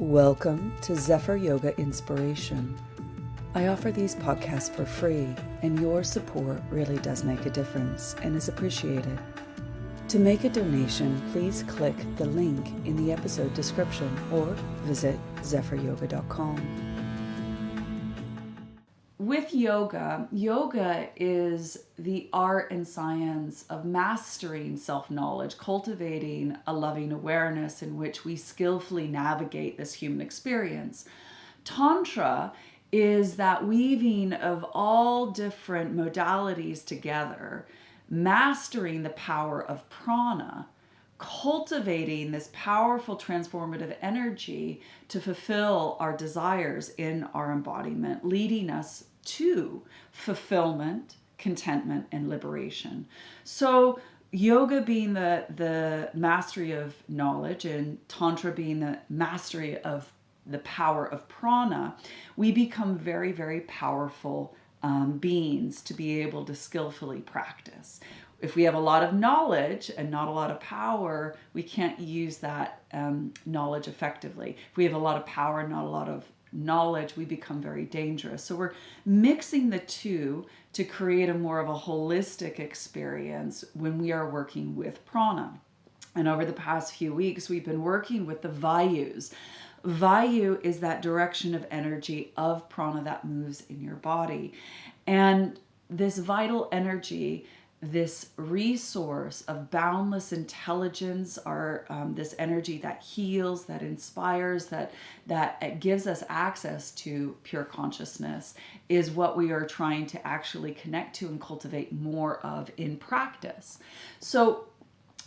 Welcome to Zephyr Yoga Inspiration. I offer these podcasts for free, and your support really does make a difference and is appreciated. To make a donation, please click the link in the episode description or visit zephyryoga.com. With yoga, yoga is the art and science of mastering self-knowledge, cultivating a loving awareness in which we skillfully navigate this human experience. Tantra is that weaving of all different modalities together, mastering the power of prana, cultivating this powerful transformative energy to fulfill our desires in our embodiment, leading us to fulfillment, contentment, and liberation. So yoga being the mastery of knowledge and tantra being the mastery of the power of prana, we become very, very powerful beings to be able to skillfully practice. If we have a lot of knowledge and not a lot of power, we can't use that knowledge effectively. If we have a lot of power and not a lot of knowledge, we become very dangerous. So we're mixing the two to create a more of a holistic experience when we are working with prana. And over the past few weeks, we've been working with the Vayus. Vayu is that direction of energy of prana that moves in your body. And this vital energy, this resource of boundless intelligence, this energy that heals, that inspires, that gives us access to pure consciousness, is what we are trying to actually connect to and cultivate more of in practice. So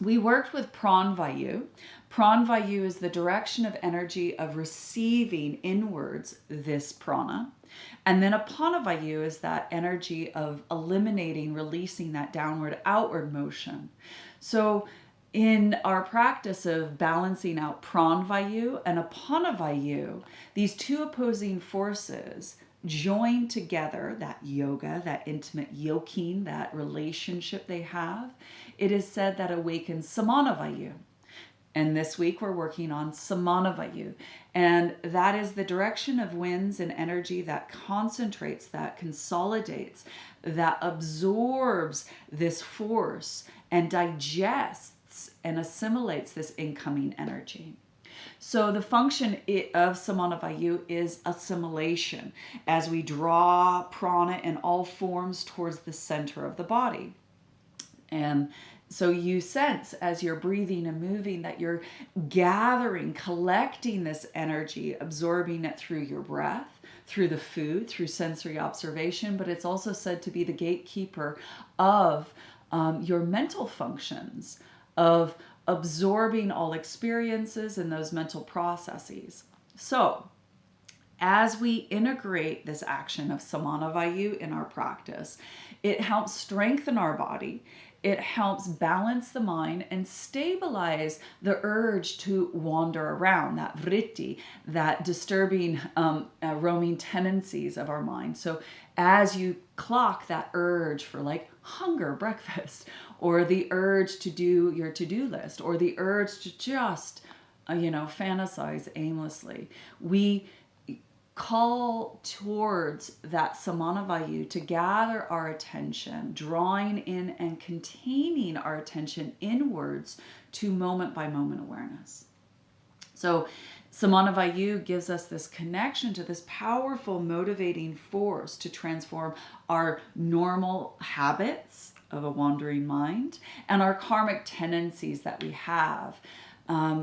we worked with Prana Vayu. Prana Vayu is the direction of energy of receiving inwards this prana. And then Apana Vayu is that energy of eliminating, releasing that downward, outward motion. So in our practice of balancing out Prana Vayu and Apana Vayu, these two opposing forces join together, that yoga, that intimate yoking, that relationship they have. It is said that awakens Samana Vayu. And this week we're working on Samana Vayu. And that is the direction of winds and energy that concentrates, that consolidates, that absorbs this force and digests and assimilates this incoming energy. So the function of Samana Vayu is assimilation as we draw prana in all forms towards the center of the body. And so you sense as you're breathing and moving that you're gathering, collecting this energy, absorbing it through your breath, through the food, through sensory observation, but it's also said to be the gatekeeper of your mental functions, of absorbing all experiences and those mental processes. So as we integrate this action of Samana Vayu in our practice, it helps strengthen our body. It helps balance the mind and stabilize the urge to wander around, that vritti, that disturbing roaming tendencies of our mind. So as you clock that urge for like hunger, breakfast, or the urge to do your to-do list, or the urge to just, fantasize aimlessly, we call towards that Samana Vayu to gather our attention, drawing in and containing our attention inwards to moment by moment awareness. So Samana Vayu gives us this connection to this powerful motivating force to transform our normal habits of a wandering mind and our karmic tendencies that we have,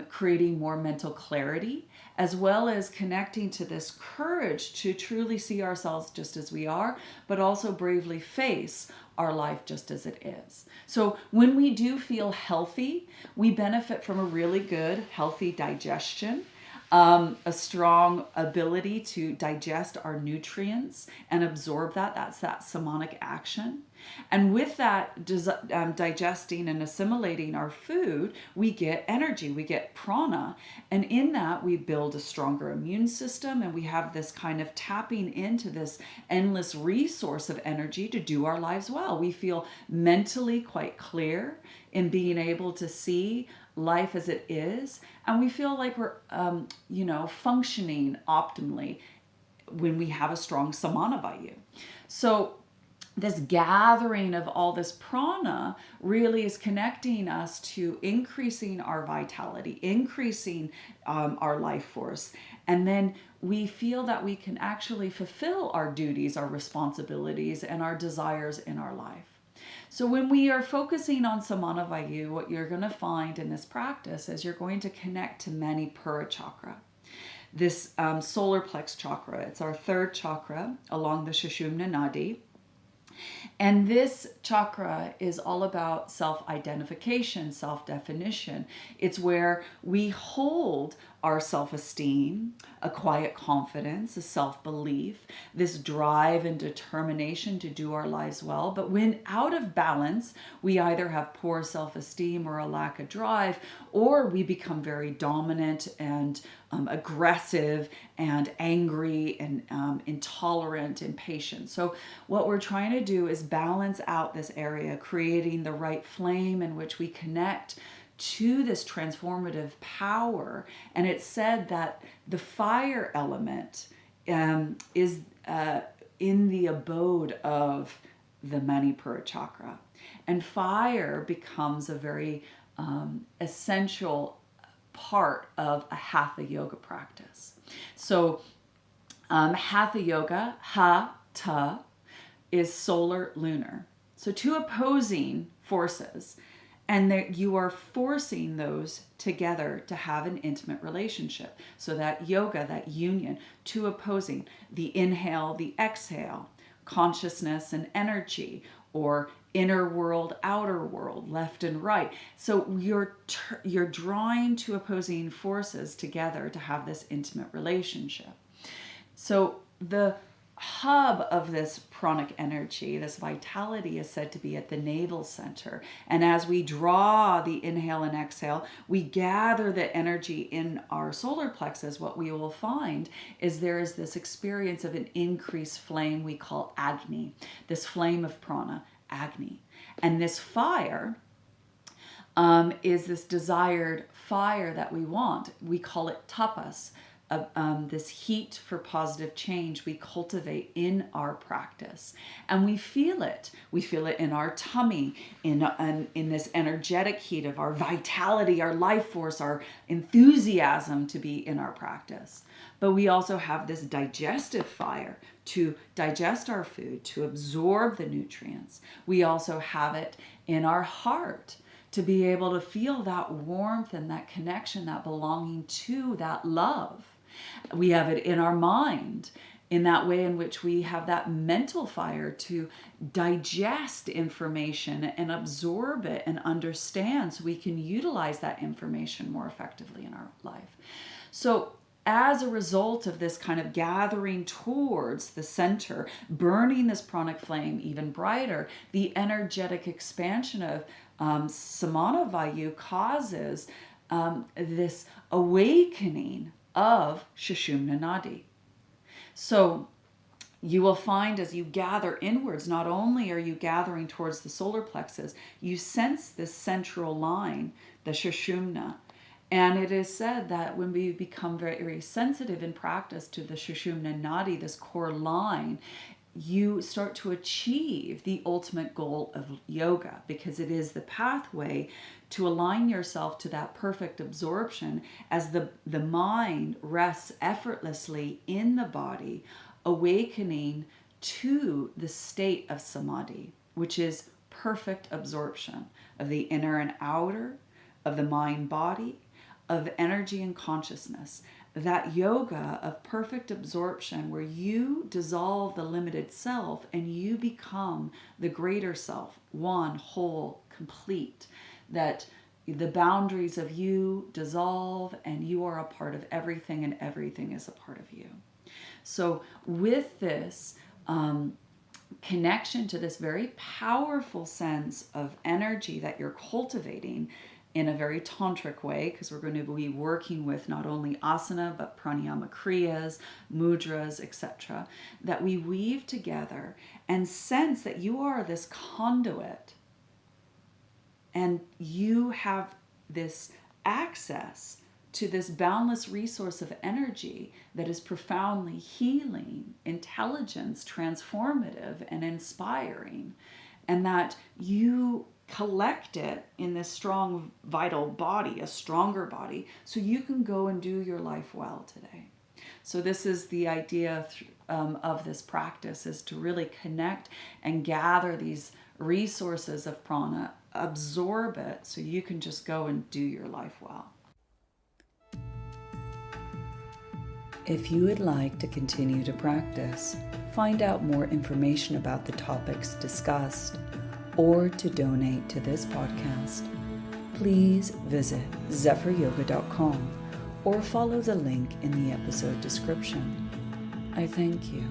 creating more mental clarity, as well as connecting to this courage to truly see ourselves just as we are, but also bravely face our life just as it is. So when we do feel healthy, we benefit from a really good, healthy digestion, a strong ability to digest our nutrients and absorb that. That's that samanic action. And with that digesting and assimilating our food, we get energy, we get prana. And in that, we build a stronger immune system, and we have this kind of tapping into this endless resource of energy to do our lives well. We feel mentally quite clear in being able to see life as it is, and we feel like we're, functioning optimally when we have a strong Samana Vayu. So this gathering of all this prana really is connecting us to increasing our vitality, increasing our life force. And then we feel that we can actually fulfill our duties, our responsibilities, and our desires in our life. So when we are focusing on Samana Vayu, what you're going to find in this practice is you're going to connect to Manipura chakra. This solar plex chakra, it's our third chakra along the Sushumna Nadi. And this chakra is all about self-identification, self-definition. It's where we hold our self-esteem, a quiet confidence, a self-belief, this drive and determination to do our lives well. But when out of balance, we either have poor self-esteem or a lack of drive, or we become very dominant and aggressive and angry and intolerant, impatient. So what we're trying to do is balance out this area, creating the right flame in which we connect to this transformative power. And it's said that the fire element is in the abode of the Manipura chakra. And fire becomes a very essential part of a Hatha yoga practice. So Hatha yoga, ha-ta, is solar lunar. So two opposing forces, and that you are forcing those together to have an intimate relationship. So that yoga, that union, two opposing, the inhale, the exhale, consciousness and energy, or inner world, outer world, left and right. So you're drawing two opposing forces together to have this intimate relationship. So the hub of this pranic energy, this vitality, is said to be at the navel center. And as we draw the inhale and exhale, we gather the energy in our solar plexus. What we will find is there is this experience of an increased flame we call Agni, this flame of prana, Agni. And this fire is this desired fire that we want. We call it tapas. This heat for positive change we cultivate in our practice, and we feel it. We feel it in our tummy, in this energetic heat of our vitality, our life force, our enthusiasm to be in our practice. But we also have this digestive fire to digest our food, to absorb the nutrients. We also have it in our heart to be able to feel that warmth and that connection, that belonging to that love. We have it in our mind, in that way in which we have that mental fire to digest information and absorb it and understand, so we can utilize that information more effectively in our life. So as a result of this kind of gathering towards the center, burning this pranic flame even brighter, the energetic expansion of Samana Vayu causes this awakening of Sushumna Nadi. So you will find as you gather inwards, not only are you gathering towards the solar plexus, you sense this central line, the Sushumna. And it is said that when we become very, very sensitive in practice to the Sushumna Nadi, this core line, you start to achieve the ultimate goal of yoga, because it is the pathway to align yourself to that perfect absorption as the mind rests effortlessly in the body, awakening to the state of samadhi, which is perfect absorption of the inner and outer, of the mind body, of energy and consciousness. That yoga of perfect absorption where you dissolve the limited self and you become the greater self, one, whole, complete. That the boundaries of you dissolve and you are a part of everything and everything is a part of you. So with this connection to this very powerful sense of energy that you're cultivating in a very tantric way, because we're going to be working with not only asana, but pranayama kriyas, mudras, etc., that we weave together and sense that you are this conduit and you have this access to this boundless resource of energy that is profoundly healing, intelligence, transformative, and inspiring, and that you collect it in this strong, vital body, a stronger body, so you can go and do your life well today. So this is the idea of this practice, is to really connect and gather these resources of prana, absorb it, so you can just go and do your life well. If you would like to continue to practice, find out more information about the topics discussed, or to donate to this podcast, please visit zephyryoga.com or follow the link in the episode description. I thank you.